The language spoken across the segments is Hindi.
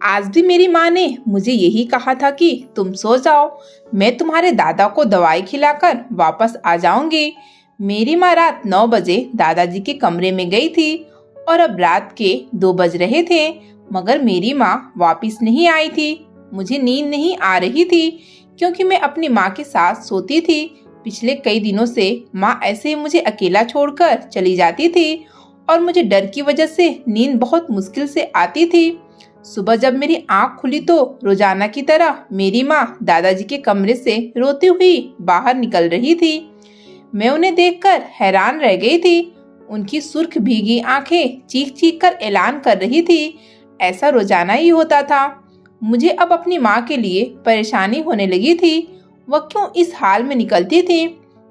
आज भी मेरी माँ ने मुझे यही कहा था कि तुम सो जाओ, मैं तुम्हारे दादा को दवाई खिलाकर वापस आ जाऊंगी। मेरी माँ रात 9 बजे दादाजी के कमरे में गई थी और अब रात के 2 बज रहे थे, मगर मेरी माँ वापस नहीं आई थी। मुझे नींद नहीं आ रही थी क्योंकि मैं अपनी माँ के साथ सोती थी। पिछले कई दिनों से माँ ऐसे ही मुझे अकेला छोड़कर चली जाती थी और मुझे डर की वजह से नींद बहुत मुश्किल से आती थी। सुबह जब मेरी आंख खुली तो रोजाना की तरह मेरी माँ दादाजी के कमरे से रोती हुई बाहर निकल रही थी। मैं उन्हें देखकर हैरान रह गई थी। उनकी सुर्ख भीगी आंखें चीख चीख कर ऐलान कर रही थी। ऐसा रोजाना ही होता था। मुझे अब अपनी माँ के लिए परेशानी होने लगी थी। वह क्यों इस हाल में निकलती थी?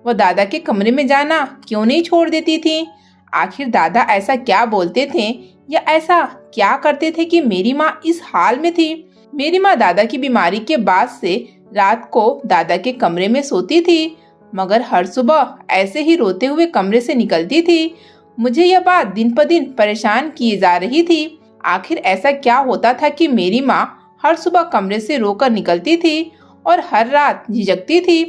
वह दादा के कमरे में जाना क्यों नहीं छोड़ देती थी? आखिर दादा ऐसा क्या बोलते थे या ऐसा क्या करते थे कि मेरी माँ इस हाल में थी? मेरी माँ दादा की बीमारी के बाद से रात को दादा के कमरे में सोती थी, मगर हर सुबह ऐसे ही रोते हुए कमरे से निकलती थी। मुझे यह बात दिन पर दिन परेशान किए जा रही थी। आखिर ऐसा क्या होता था कि मेरी माँ हर सुबह कमरे से रोकर निकलती थी और हर रात झिझकती थी,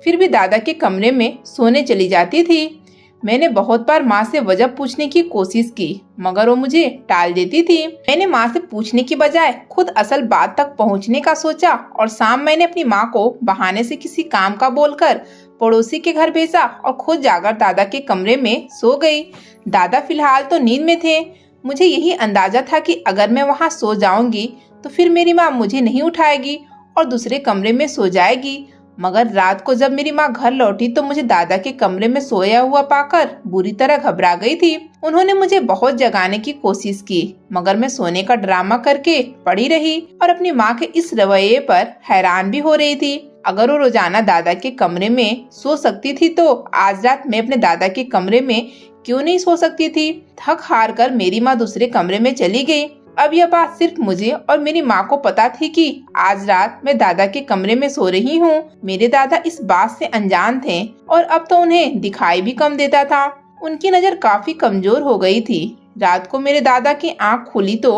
फिर भी दादा के कमरे में सोने चली जाती थी। मैंने बहुत बार माँ से वजह पूछने की कोशिश की, मगर वो मुझे टाल देती थी। मैंने माँ से पूछने की बजाय खुद असल बात तक पहुँचने का सोचा और शाम मैंने अपनी माँ को बहाने से किसी काम का बोलकर पड़ोसी के घर भेजा और खुद जाकर दादा के कमरे में सो गई। दादा फिलहाल तो नींद में थे। मुझे यही अंदाजा था कि अगर मैं वहाँ सो जाऊंगी तो फिर मेरी माँ मुझे नहीं उठाएगी और दूसरे कमरे में सो जाएगी। मगर रात को जब मेरी माँ घर लौटी तो मुझे दादा के कमरे में सोया हुआ पाकर बुरी तरह घबरा गई थी। उन्होंने मुझे बहुत जगाने की कोशिश की, मगर मैं सोने का ड्रामा करके पड़ी रही और अपनी माँ के इस रवैये पर हैरान भी हो रही थी। अगर वो रोजाना दादा के कमरे में सो सकती थी तो आज रात मैं अपने दादा के कमरे में क्यों नहीं सो सकती थी? थक हार कर मेरी माँ दूसरे कमरे में चली गई। अब यह बात सिर्फ मुझे और मेरी माँ को पता थी कि आज रात मैं दादा के कमरे में सो रही हूँ। मेरे दादा इस बात से अनजान थे और अब तो उन्हें दिखाई भी कम देता था। उनकी नजर काफी कमजोर हो गई थी। रात को मेरे दादा की आंख खुली तो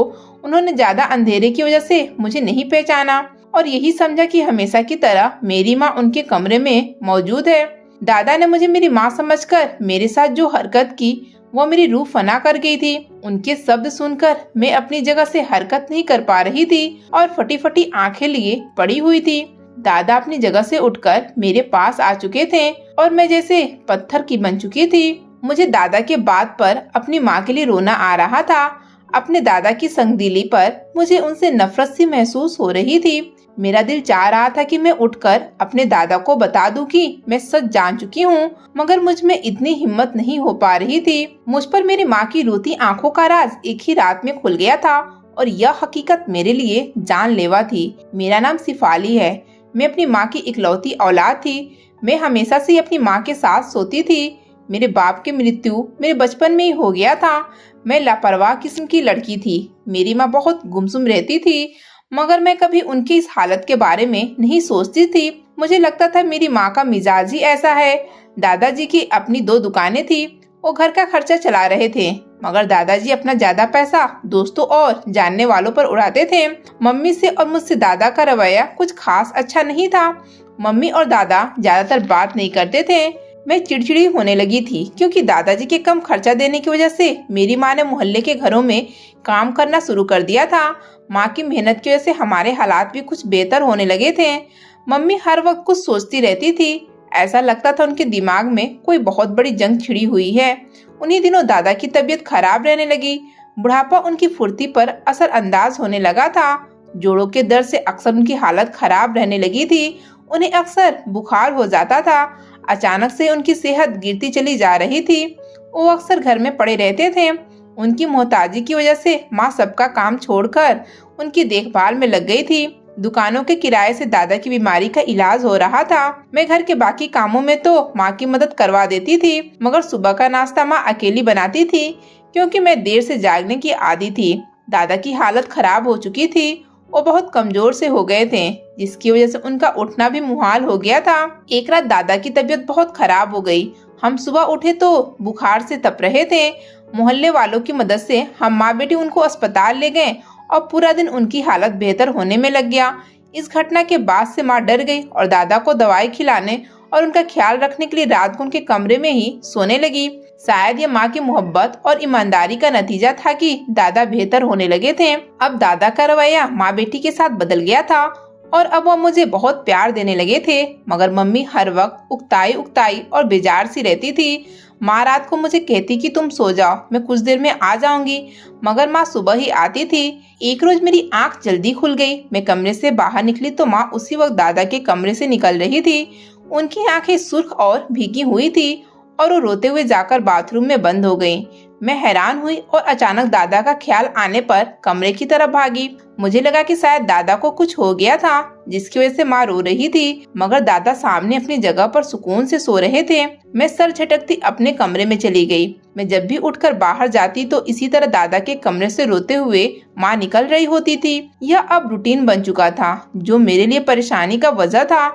उन्होंने ज्यादा अंधेरे की वजह से मुझे नहीं पहचाना और यही समझा कि हमेशा की तरह मेरी माँ उनके कमरे में मौजूद है। दादा ने मुझे मेरी माँ समझकर मेरे साथ जो हरकत की वो मेरी रूह फना कर गई थी। उनके शब्द सुनकर मैं अपनी जगह से हरकत नहीं कर पा रही थी और फटी फटी आंखें लिए पड़ी हुई थी। दादा अपनी जगह से उठकर मेरे पास आ चुके थे और मैं जैसे पत्थर की बन चुकी थी। मुझे दादा के बात पर अपनी माँ के लिए रोना आ रहा था। अपने दादा की संगदिली पर मुझे उनसे नफरत सी महसूस हो रही थी। मेरा दिल चाह रहा था कि मैं उठकर अपने दादा को बता दूं कि मैं सच जान चुकी हूँ, मगर मुझ में इतनी हिम्मत नहीं हो पा रही थी। मुझ पर मेरी माँ की रोती आंखों का राज एक ही रात में खुल गया था और यह हकीकत मेरे लिए जानलेवा थी। मेरा नाम सिफाली है। मैं अपनी माँ की इकलौती औलाद थी। मैं हमेशा से अपनी माँ के साथ सोती थी। मेरे बाप की मृत्यु मेरे बचपन में ही हो गया था। मैं लापरवाह किस्म की लड़की थी। मेरी माँ बहुत गुमसुम रहती थी, मगर मैं कभी उनकी इस हालत के बारे में नहीं सोचती थी। मुझे लगता था मेरी माँ का मिजाज ही ऐसा है। दादाजी की अपनी 2 दुकानें थी। वो घर का खर्चा चला रहे थे, मगर दादाजी अपना ज्यादा पैसा दोस्तों और जानने वालों पर उड़ाते थे। मम्मी से और मुझसे दादा का रवैया कुछ खास अच्छा नहीं था। मम्मी और दादा ज्यादातर बात नहीं करते थे। मैं चिड़चिड़ी होने लगी थी क्योंकि दादाजी के कम खर्चा देने की वजह से मेरी माँ ने मोहल्ले के घरों में काम करना शुरू कर दिया था। माँ की मेहनत की वजह से हमारे हालात भी कुछ बेहतर होने लगे थे। मम्मी हर वक्त कुछ सोचती रहती थी। ऐसा लगता था उनके दिमाग में कोई बहुत बड़ी जंग छिड़ी हुई है। उन्हीं दिनों दादा की तबीयत खराब रहने लगी। बुढ़ापा उनकी फुर्ती पर असर अंदाज होने लगा था। जोड़ों के दर्द से अक्सर उनकी हालत खराब रहने लगी थी। उन्हें अक्सर बुखार हो जाता था। अचानक से उनकी सेहत गिरती चली जा रही थी। वो अक्सर घर में पड़े रहते थे। उनकी मोहताजी की वजह से माँ सबका काम छोड़कर उनकी देखभाल में लग गई थी। दुकानों के किराए से दादा की बीमारी का इलाज हो रहा था। मैं घर के बाकी कामों में तो माँ की मदद करवा देती थी, मगर सुबह का नाश्ता माँ अकेली बनाती थी क्योंकि मैं देर से जागने की आदी थी। दादा की हालत खराब हो चुकी थी। वो बहुत कमजोर से हो गए थे, जिसकी वजह से उनका उठना भी मुहाल हो गया था। एक रात दादा की तबीयत बहुत खराब हो गई। हम सुबह उठे तो बुखार से तप रहे थे। मोहल्ले वालों की मदद से हम माँ बेटी उनको अस्पताल ले गए और पूरा दिन उनकी हालत बेहतर होने में लग गया। इस घटना के बाद से माँ डर गई और दादा को दवाई खिलाने और उनका ख्याल रखने के लिए रात को उनके कमरे में ही सोने लगी। शायद ये माँ की मोहब्बत और ईमानदारी का नतीजा था कि दादा बेहतर होने लगे थे। अब दादा का रवैया माँ बेटी के साथ बदल गया था और अब वो मुझे बहुत प्यार देने लगे थे, मगर मम्मी हर वक्त उकताई और बेजार सी रहती थी। माँ रात को मुझे कहती कि तुम सो जाओ, मैं कुछ देर में आ जाऊंगी, मगर माँ सुबह ही आती थी। एक रोज मेरी आंख जल्दी खुल गई। मैं कमरे से बाहर निकली तो माँ उसी वक्त दादा के कमरे से निकल रही थी। उनकी आंखें सुर्ख और भीगी हुई थी और वो रोते हुए जाकर बाथरूम में बंद हो गई। मैं हैरान हुई और अचानक दादा का ख्याल आने पर कमरे की तरफ भागी। मुझे लगा कि शायद दादा को कुछ हो गया था, जिसकी वजह से माँ रो रही थी, मगर दादा सामने अपनी जगह पर सुकून से सो रहे थे। मैं सर झटकती अपने कमरे में चली गई। मैं जब भी उठकर बाहर जाती तो इसी तरह दादा के कमरे से रोते हुए माँ निकल रही होती थी। यह अब रूटीन बन चुका था, जो मेरे लिए परेशानी का वजह था।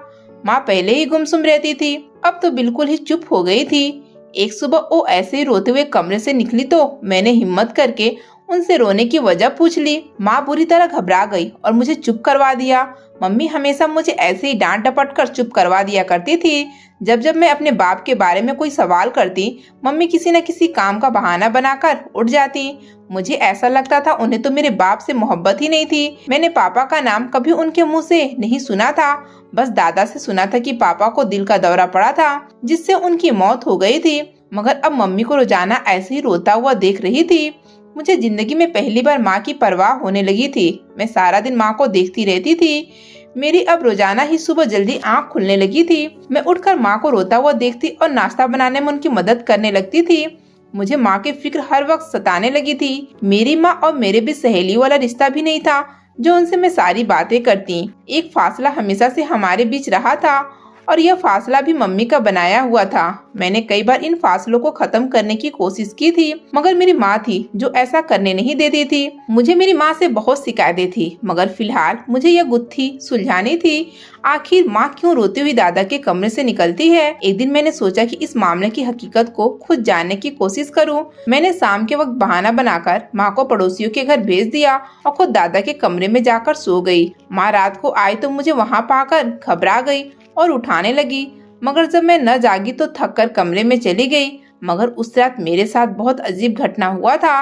माँ पहले ही गुमसुम रहती थी, अब तो बिल्कुल ही चुप हो गई थी। एक सुबह वो ऐसे ही रोते हुए कमरे से निकली तो मैंने हिम्मत करके उनसे रोने की वजह पूछ ली। माँ बुरी तरह घबरा गई और मुझे चुप करवा दिया। मम्मी हमेशा मुझे ऐसे ही डांट डपट कर चुप करवा दिया करती थी। जब जब मैं अपने बाप के बारे में कोई सवाल करती, मम्मी किसी न किसी काम का बहाना बनाकर उठ जाती। मुझे ऐसा लगता था उन्हें तो मेरे बाप से मोहब्बत ही नहीं थी। मैंने पापा का नाम कभी उनके मुंह से नहीं सुना था, बस दादा से सुना था कि पापा को दिल का दौरा पड़ा था, जिससे उनकी मौत हो गई थी। मगर अब मम्मी को रोजाना ऐसे ही रोता हुआ देख रही थी। मुझे जिंदगी में पहली बार माँ की परवाह होने लगी थी। मैं सारा दिन माँ को देखती रहती थी। मेरी अब रोजाना ही सुबह जल्दी आँख खुलने लगी थी। मैं उठकर माँ को रोता हुआ देखती और नाश्ता बनाने में उनकी मदद करने लगती थी। मुझे माँ की फिक्र हर वक्त सताने लगी थी। मेरी माँ और मेरे बीच सहेली वाला रिश्ता भी नहीं था, जो उनसे मैं सारी बातें करती। एक फासला हमेशा से हमारे बीच रहा था और यह फासला भी मम्मी का बनाया हुआ था। मैंने कई बार इन फासलों को खत्म करने की कोशिश की थी, मगर मेरी माँ थी जो ऐसा करने नहीं देती थी। मुझे मेरी माँ से बहुत शिकायतें थी, मगर फिलहाल मुझे यह गुत्थी सुलझानी थी। आखिर माँ क्यों रोती हुई दादा के कमरे से निकलती है? एक दिन मैंने सोचा कि इस मामले की हकीकत को खुद जानने की कोशिश करूं। मैंने शाम के वक्त बहाना बनाकर माँ को पड़ोसियों के घर भेज दिया और खुद दादा के कमरे में जाकर सो गई। माँ रात को आई तो मुझे वहाँ पाकर घबरा गई और उठाने लगी, मगर जब मैं न जागी तो थक कर कमरे में चली गई। मगर उस रात मेरे साथ बहुत अजीब घटना हुआ था।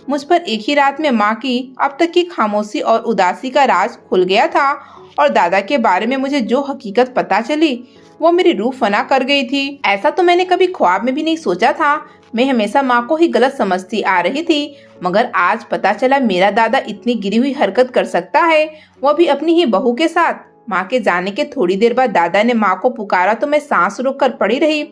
मुझ पर एक ही रात में माँ की अब तक की खामोशी और उदासी का राज खुल गया था और दादा के बारे में मुझे जो हकीकत पता चली वो मेरी रूह फना कर गई थी। ऐसा तो मैंने कभी ख्वाब में भी नहीं सोचा था। मैं हमेशा माँ को ही गलत समझती आ रही थी, मगर आज पता चला मेरा दादा इतनी गिरी हुई हरकत कर सकता है, वो भी अपनी ही बहू के साथ। माँ के जाने के थोड़ी देर बाद दादा ने माँ को पुकारा तो मैं सांस रोक कर पड़ी रही।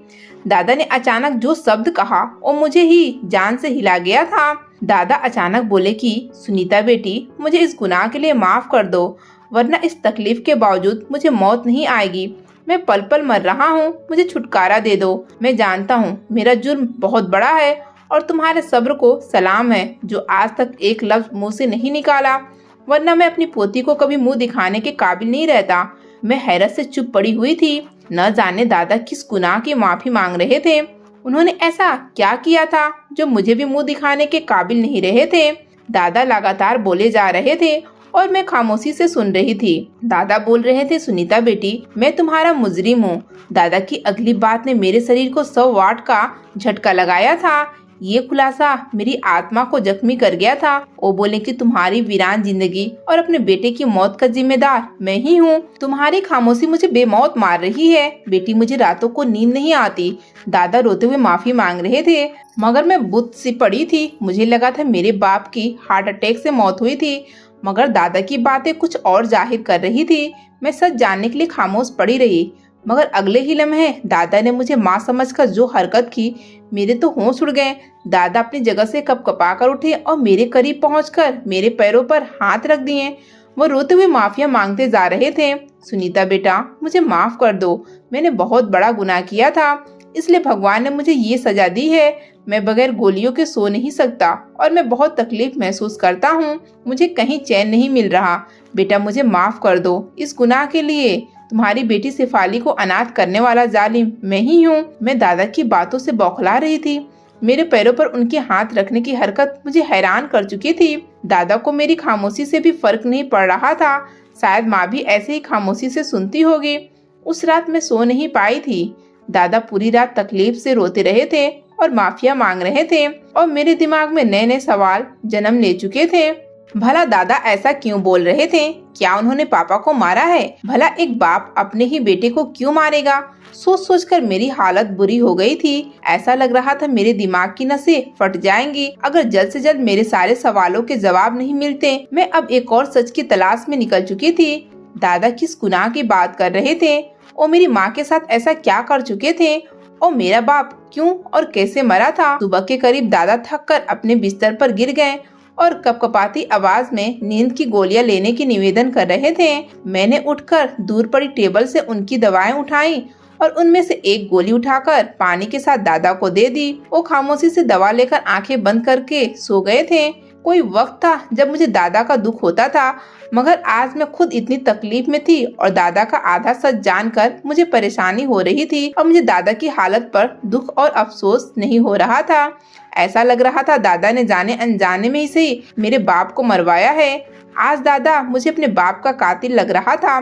दादा ने अचानक जो शब्द कहा वो मुझे ही जान से हिला गया था। दादा अचानक बोले कि सुनीता बेटी, मुझे इस गुनाह के लिए माफ कर दो, वरना इस तकलीफ के बावजूद मुझे मौत नहीं आएगी। मैं पल पल मर रहा हूँ, मुझे छुटकारा दे दो। मैं जानता हूँ मेरा जुर्म बहुत बड़ा है और तुम्हारे सब्र को सलाम है जो आज तक एक लफ्ज मुँह से नहीं निकाला, वरना मैं अपनी पोती को कभी मुंह दिखाने के काबिल नहीं रहता। मैं हैरत से चुप पड़ी हुई थी। न जाने दादा किस गुनाह की माफी मांग रहे थे। उन्होंने ऐसा क्या किया था जो मुझे भी मुंह दिखाने के काबिल नहीं रहे थे? दादा लगातार बोले जा रहे थे और मैं खामोशी से सुन रही थी। दादा बोल रहे थे, सुनीता बेटी, मैं तुम्हारा मुजरिम हूँ। दादा की अगली बात ने मेरे शरीर को 100 वाट का झटका लगाया था। ये खुलासा मेरी आत्मा को जख्मी कर गया था। वो बोले कि तुम्हारी वीरान जिंदगी और अपने बेटे की मौत का जिम्मेदार मैं ही हूँ। तुम्हारी खामोशी मुझे बेमौत मार रही है। बेटी, मुझे रातों को नींद नहीं आती। दादा रोते हुए माफी मांग रहे थे, मगर मैं बुत सी पड़ी थी। मुझे लगा था मेरे बाप की हार्ट अटैक से मौत हुई थी, मगर दादा की बातें कुछ और जाहिर कर रही थी। मैं सच जानने के लिए खामोश पड़ी रही, मगर अगले ही लम्हे दादा ने मुझे माँ समझकर जो हरकत की, मेरे तो होश उड़ गए। दादा अपनी जगह से कपकपा कर उठे और मेरे करीब पहुंचकर मेरे पैरों पर हाथ रख दिए। वो रोते हुए माफिया मांगते जा रहे थे। सुनीता बेटा, मुझे माफ कर दो। मैंने बहुत बड़ा गुनाह किया था, इसलिए भगवान ने मुझे ये सजा दी है। मैं बगैर गोलियों के सो नहीं सकता और मैं बहुत तकलीफ महसूस करता हूँ। मुझे कहीं चैन नहीं मिल रहा। बेटा, मुझे माफ कर दो। इस गुनाह के लिए तुम्हारी बेटी शेफाली को अनाथ करने वाला जालिम मैं ही हूँ। मैं दादा की बातों से बौखला रही थी। मेरे पैरों पर उनके हाथ रखने की हरकत मुझे हैरान कर चुकी थी। दादा को मेरी खामोशी से भी फर्क नहीं पड़ रहा था। शायद माँ भी ऐसे ही खामोशी से सुनती होगी। उस रात मैं सो नहीं पाई थी। दादा पूरी रात तकलीफ से रोते रहे थे और माफिया मांग रहे थे और मेरे दिमाग में नए नए सवाल जन्म ले चुके थे। भला दादा ऐसा क्यों बोल रहे थे? क्या उन्होंने पापा को मारा है? भला एक बाप अपने ही बेटे को क्यों मारेगा? सोच सोच कर मेरी हालत बुरी हो गई थी। ऐसा लग रहा था मेरे दिमाग की नसें फट जाएंगी अगर जल्द से जल्द मेरे सारे सवालों के जवाब नहीं मिलते। मैं अब एक और सच की तलाश में निकल चुकी थी। दादा किस गुनाह की बात कर रहे थे? और मेरी माँ के साथ ऐसा क्या कर चुके थे? और मेरा बाप क्यों और कैसे मरा था? सुबह के करीब दादा थक कर अपने बिस्तर पर गिर गए और कपकपाती आवाज में नींद की गोलियां लेने की निवेदन कर रहे थे। मैंने उठकर दूर पड़ी टेबल से उनकी दवाएं उठाई और उनमें से एक गोली उठाकर पानी के साथ दादा को दे दी। वो खामोशी से दवा लेकर आंखें बंद करके सो गए थे। कोई वक्त था जब मुझे दादा का दुख होता था, मगर आज मैं खुद इतनी तकलीफ में थी और दादा का आधा सच जानकर मुझे परेशानी हो रही थी और मुझे दादा की हालत पर दुख और अफसोस नहीं हो रहा था। ऐसा लग रहा था दादा ने जाने अनजाने में ही सही मेरे बाप को मरवाया है। आज दादा मुझे अपने बाप का कातिल लग रहा था,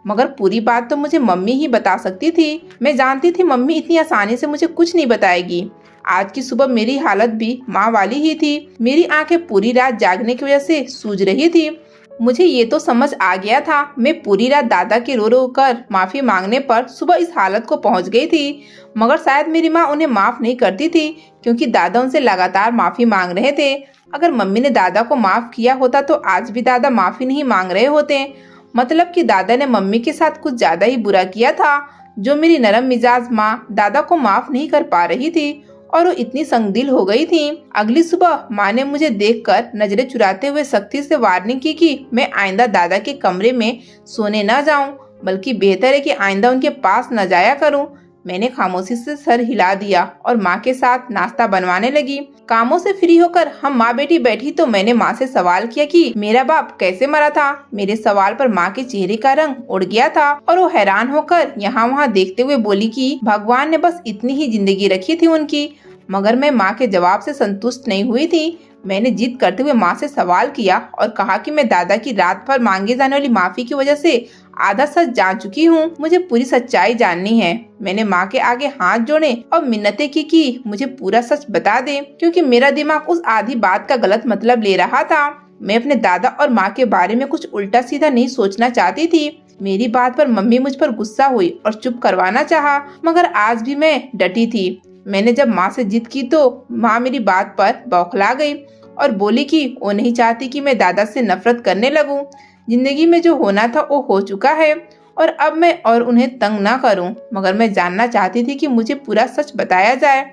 मगर पूरी बात तो मुझे मम्मी ही बता सकती थी। मैं जानती थी मम्मी इतनी आसानी से मुझे कुछ नहीं बताएगी। आज की सुबह मेरी हालत भी माँ वाली ही थी। मेरी आंखें पूरी रात जागने की वजह से सूज रही थी। मुझे ये तो समझ आ गया था मैं पूरी रात दादा के रो रो कर माफी मांगने पर सुबह इस हालत को पहुंच गई थी, मगर शायद मेरी माँ उन्हें माफ नहीं करती थी क्योंकि दादा उनसे लगातार माफी मांग रहे थे। अगर मम्मी ने दादा को माफ किया होता तो आज भी दादा माफी नहीं मांग रहे होते। मतलब कि दादा ने मम्मी के साथ कुछ ज्यादा ही बुरा किया था। जो मेरी नरम मिजाज माँ दादा को माफ नहीं कर पा रही थी और वो इतनी संगदिल हो गई थी। अगली सुबह माँ ने मुझे देखकर नजरें चुराते हुए सख्ती से वार्निंग की कि मैं आइंदा दादा के कमरे में सोने न जाऊं, बल्कि बेहतर है कि आइंदा उनके पास न जाया करूं। मैंने खामोशी से सर हिला दिया और माँ के साथ नाश्ता बनवाने लगी। कामों से फ्री होकर हम माँ बेटी बैठी तो मैंने माँ से सवाल किया कि मेरा बाप कैसे मरा था। मेरे सवाल पर माँ के चेहरे का रंग उड़ गया था और वो हैरान होकर यहाँ वहाँ देखते हुए बोली कि भगवान ने बस इतनी ही जिंदगी रखी थी उनकी। मगर मैं माँ के जवाब से संतुष्ट नहीं हुई थी। मैंने जिद करते हुए माँ से सवाल किया और कहा कि मैं दादा की रात भर मांगे जाने वाली माफी की वजह से आधा सच जान चुकी हूँ। मुझे पूरी सच्चाई जाननी है। मैंने माँ के आगे हाथ जोड़े और मिन्नतें की कि मुझे पूरा सच बता दे, क्योंकि मेरा दिमाग उस आधी बात का गलत मतलब ले रहा था। मैं अपने दादा और माँ के बारे में कुछ उल्टा सीधा नहीं सोचना चाहती थी। मेरी बात पर मम्मी मुझ पर गुस्सा हुई और चुप करवाना चाहा, मगर आज भी मैं डटी थी। मैंने जब माँ से जिद की तो माँ मेरी बात पर बौखला गई और बोली कि वो नहीं चाहती कि मैं दादा से नफरत करने लगूं। जिंदगी में जो होना था वो हो चुका है और अब मैं और उन्हें तंग ना करूं, मगर मैं जानना चाहती थी कि मुझे पूरा सच बताया जाए।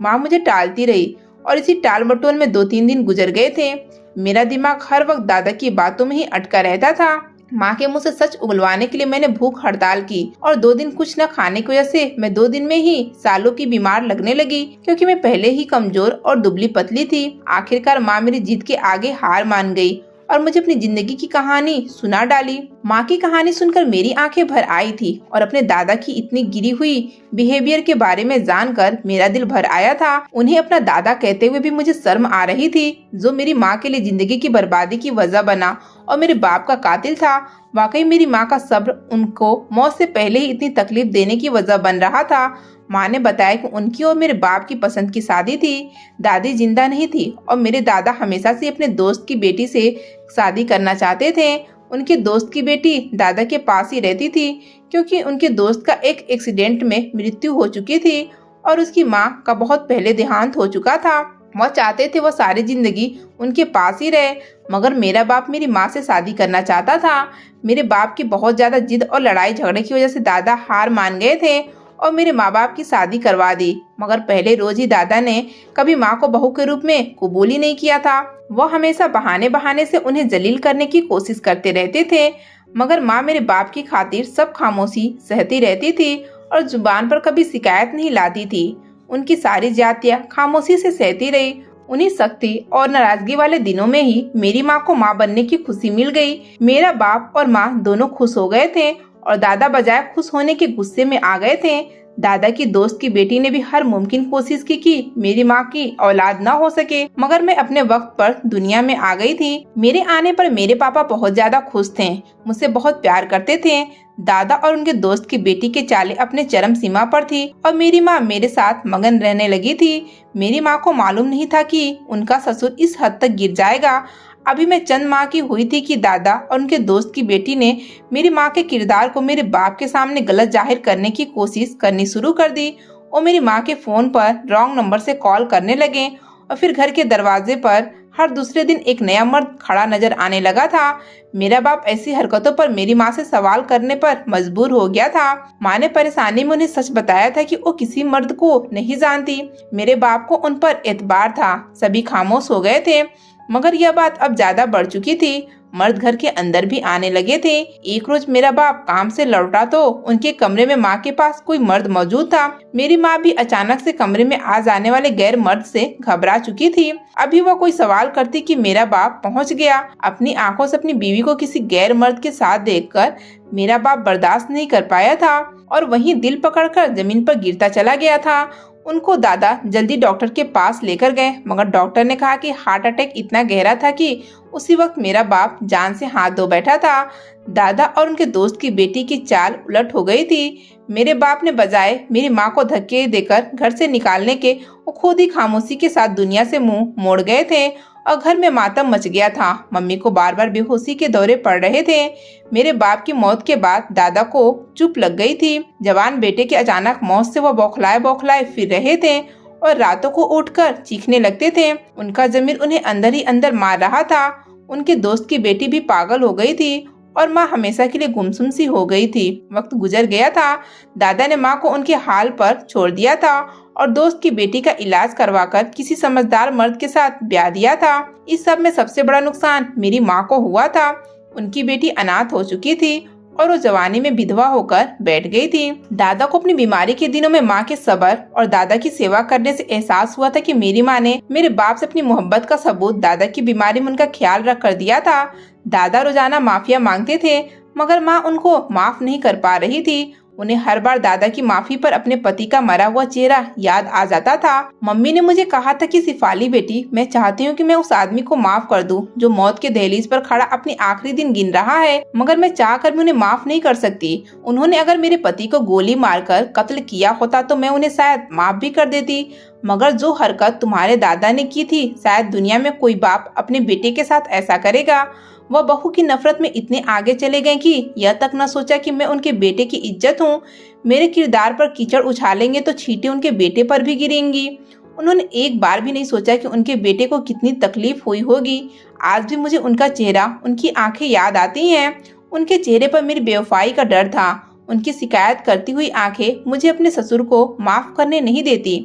माँ मुझे टालती रही और इसी टाल मटोल में 2-3 दिन गुजर गए थे। मेरा दिमाग हर वक्त दादा की बातों में ही अटका रहता था। माँ के मुंह से सच उगलवाने के लिए मैंने भूख हड़ताल की और 2 दिन कुछ न खाने की वजह से मैं 2 दिन में ही सालों की बीमार लगने लगी, क्योंकि मैं पहले ही कमजोर और दुबली पतली थी। आखिरकार माँ मेरी जिद के आगे हार मान गई और मुझे अपनी जिंदगी की कहानी सुना डाली। माँ की कहानी सुनकर मेरी आंखें भर आई थी और अपने दादा की इतनी गिरी हुई बिहेवियर के बारे में जानकर मेरा दिल भर आया था। उन्हें अपना दादा कहते हुए भी मुझे शर्म आ रही थी, जो मेरी माँ के लिए जिंदगी की बर्बादी की वजह बना और मेरे बाप का कातिल था। वाकई मेरी माँ का सब्र उनको मौत से पहले ही इतनी तकलीफ देने की वजह बन रहा था। माँ ने बताया कि उनकी और मेरे बाप की पसंद की शादी थी। दादी जिंदा नहीं थी और मेरे दादा हमेशा से अपने दोस्त की बेटी से शादी करना चाहते थे। उनके दोस्त की बेटी दादा के पास ही रहती थी, क्योंकि उनके दोस्त का एक एक्सीडेंट में मृत्यु हो चुकी थी और उसकी माँ का बहुत पहले देहांत हो चुका था। वह चाहते थे वह सारी जिंदगी उनके पास ही रहे, मगर मेरा बाप मेरी माँ से शादी करना चाहता था। मेरे बाप की बहुत ज्यादा जिद और लड़ाई झगड़े की वजह से दादा हार मान गए थे और मेरे माँ बाप की शादी करवा दी। मगर पहले रोज ही दादा ने कभी माँ को बहू के रूप में कबूल ही नहीं किया था। वह हमेशा बहाने बहाने से उन्हें जलील करने की कोशिश करते रहते थे, मगर माँ मेरे बाप की खातिर सब खामोशी सहती रहती थी और जुबान पर कभी शिकायत नहीं लाती थी। उनकी सारी जातियाँ खामोशी से सहती रही। उन्हीं सख्ती और नाराजगी वाले दिनों में ही मेरी माँ को माँ बनने की खुशी मिल गई। मेरा बाप और माँ दोनों खुश हो गए थे और दादा बजाय खुश होने के गुस्से में आ गए थे। दादा की दोस्त की बेटी ने भी हर मुमकिन कोशिश की कि मेरी माँ की औलाद न हो सके, मगर मैं अपने वक्त पर दुनिया में आ गई थी। मेरे आने पर मेरे पापा बहुत ज्यादा खुश थे, मुझसे बहुत प्यार करते थे। दादा और उनके दोस्त की बेटी की चालें अपने चरम सीमा पर थी और मेरी माँ मेरे साथ मगन रहने लगी थी। मेरी माँ को मालूम नहीं था कि उनका ससुर इस हद तक गिर जाएगा। अभी मैं चंद माह की हुई थी कि दादा और उनके दोस्त की बेटी ने मेरी माँ के किरदार को मेरे बाप के सामने गलत जाहिर करने की कोशिश करनी शुरू कर दी और मेरी माँ के फोन पर रॉन्ग नंबर से कॉल करने लगे। और फिर घर के दरवाजे पर हर दूसरे दिन एक नया मर्द खड़ा नजर आने लगा था। मेरा बाप ऐसी हरकतों पर मेरी माँ से सवाल करने पर मजबूर हो गया था। माँ ने परेशानी में उन्हें सच बताया था कि वो किसी मर्द को नहीं जानती। मेरे बाप को उन पर एतबार था। सभी खामोश हो गए थे, मगर यह बात अब ज्यादा बढ़ चुकी थी। मर्द घर के अंदर भी आने लगे थे। एक रोज मेरा बाप काम से लौटा तो उनके कमरे में माँ के पास कोई मर्द मौजूद था। मेरी माँ भी अचानक से कमरे में आ जाने वाले गैर मर्द से घबरा चुकी थी। अभी वह कोई सवाल करती कि मेरा बाप पहुँच गया। अपनी आंखों से अपनी बीवी को किसी गैर मर्द के साथ देखकर मेरा बाप बर्दाश्त नहीं कर पाया था और वहीं दिल पकड़कर जमीन पर गिरता चला गया था। उनको दादा जल्दी डॉक्टर के पास लेकर गए, मगर डॉक्टर ने कहा कि हार्ट अटैक इतना गहरा था कि उसी वक्त मेरा बाप जान से हाथ धो बैठा था। दादा और उनके दोस्त की बेटी की चाल उलट हो गई थी। मेरे बाप ने बजाय मेरी माँ को धक्के देकर घर से निकालने के, वो खुद ही खामोशी के साथ दुनिया से मुंह मोड़ गए थे और घर में मातम मच गया था। मम्मी को बार बार बेहोशी के दौरे पड़ रहे थे। मेरे बाप की मौत के बाद दादा को चुप लग गई थी। जवान बेटे की अचानक मौत से वह बौखलाए बौखलाए फिर रहे थे और रातों को उठकर चीखने लगते थे। उनका ज़मीर उन्हें अंदर ही अंदर मार रहा था। उनके दोस्त की बेटी भी पागल हो गई थी और माँ हमेशा के लिए गुमसुम सी हो गई थी। वक्त गुजर गया था। दादा ने माँ को उनके हाल पर छोड़ दिया था और दोस्त की बेटी का इलाज करवाकर किसी समझदार मर्द के साथ ब्याह दिया था। इस सब में सबसे बड़ा नुकसान मेरी माँ को हुआ था। उनकी बेटी अनाथ हो चुकी थी और वो जवानी में विधवा होकर बैठ गई थी। दादा को अपनी बीमारी के दिनों में माँ के सब्र और दादा की सेवा करने से एहसास हुआ था कि मेरी माँ ने मेरे बाप से अपनी मोहब्बत का सबूत दादा की बीमारी में उनका ख्याल रख कर दिया था। दादा रोजाना माफिया मांगते थे, मगर माँ उनको माफ नहीं कर पा रही थी। उन्हें हर बार दादा की माफी पर अपने पति का मरा हुआ चेहरा याद आ जाता था। मम्मी ने मुझे कहा था कि सिफाली बेटी, मैं चाहती हूँ कि मैं उस आदमी को माफ कर दूं जो मौत के दहलीज पर खड़ा अपनी आखिरी दिन गिन रहा है, मगर मैं चाह कर भी उन्हें माफ नहीं कर सकती। उन्होंने अगर मेरे पति को गोली मारकर कत्ल किया होता तो मैं उन्हें शायद माफ भी कर देती, मगर जो हरकत तुम्हारे दादा ने की थी, शायद दुनिया में कोई बाप अपने बेटे के साथ ऐसा करेगा। वह बहू की नफरत में इतने आगे चले गए कि यह तक न सोचा कि मैं उनके बेटे की इज्जत हूँ। मेरे किरदार पर कीचड़ उछालेंगे तो छींटे उनके बेटे पर भी गिरेंगी। उन्होंने एक बार भी नहीं सोचा कि उनके बेटे को कितनी तकलीफ हुई होगी। आज भी मुझे उनका चेहरा, उनकी आंखें याद आती हैं। उनके चेहरे पर मेरी बेवफाई का डर था। उनकी शिकायत करती हुई आंखें मुझे अपने ससुर को माफ करने नहीं देती।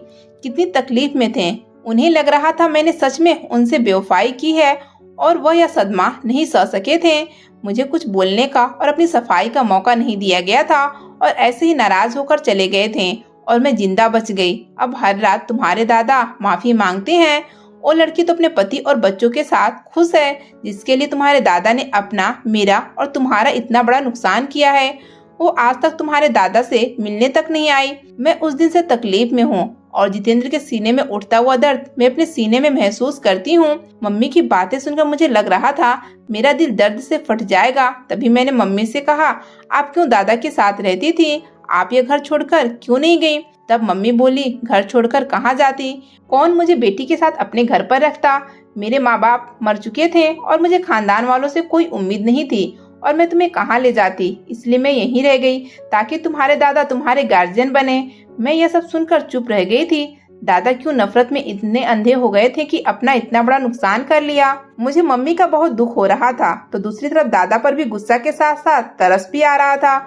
कितनी तकलीफ में थे। उन्हें लग रहा था मैंने सच में उनसे बेवफाई की है और वह यह सदमा नहीं सह सके थे। मुझे कुछ बोलने का और अपनी सफाई का मौका नहीं दिया गया था और ऐसे ही नाराज होकर चले गए थे और मैं जिंदा बच गई। अब हर रात तुम्हारे दादा माफी मांगते हैं। वो लड़की तो अपने पति और बच्चों के साथ खुश है जिसके लिए तुम्हारे दादा ने अपना, मेरा और तुम्हारा इतना बड़ा नुकसान किया है। वो आज तक तुम्हारे दादा से मिलने तक नहीं आई। मैं उस दिन से तकलीफ में हूँ और जितेंद्र के सीने में उठता हुआ दर्द मैं अपने सीने में महसूस करती हूँ। मम्मी की बातें सुनकर मुझे लग रहा था मेरा दिल दर्द से फट जाएगा। तभी मैंने मम्मी से कहा, आप क्यों दादा के साथ रहती थी? आप ये घर छोड़कर क्यों नहीं गई? तब मम्मी बोली, घर छोड़कर कहाँ जाती? कौन मुझे बेटी के साथ अपने घर पर रखता? मेरे माँ बाप मर चुके थे और मुझे खानदान वालों से कोई उम्मीद नहीं थी और मैं तुम्हें कहाँ ले जाती? इसलिए मैं यहीं रह गई ताकि तुम्हारे दादा तुम्हारे गार्जियन बने। मैं यह सब सुनकर चुप रह गई थी। दादा क्यों नफरत में इतने अंधे हो गए थे कि अपना इतना बड़ा नुकसान कर लिया? मुझे मम्मी का बहुत दुख हो रहा था तो दूसरी तरफ दादा पर भी गुस्सा के साथ साथ तरस भी आ रहा था,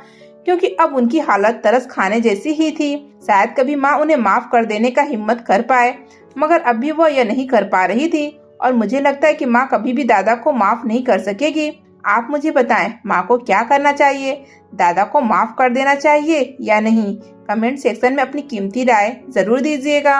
क्योंकि अब उनकी हालत तरस खाने जैसी ही थी। शायद कभी माँ उन्हें माफ कर देने का हिम्मत कर पाए, मगर अब भी वह यह नहीं कर पा रही थी और मुझे लगता है कि माँ कभी भी दादा को माफ नहीं कर सकेगी। आप मुझे बताएं, माँ को क्या करना चाहिए? दादा को माफ कर देना चाहिए या नहीं? कमेंट सेक्शन में अपनी कीमती राय जरूर दीजिएगा।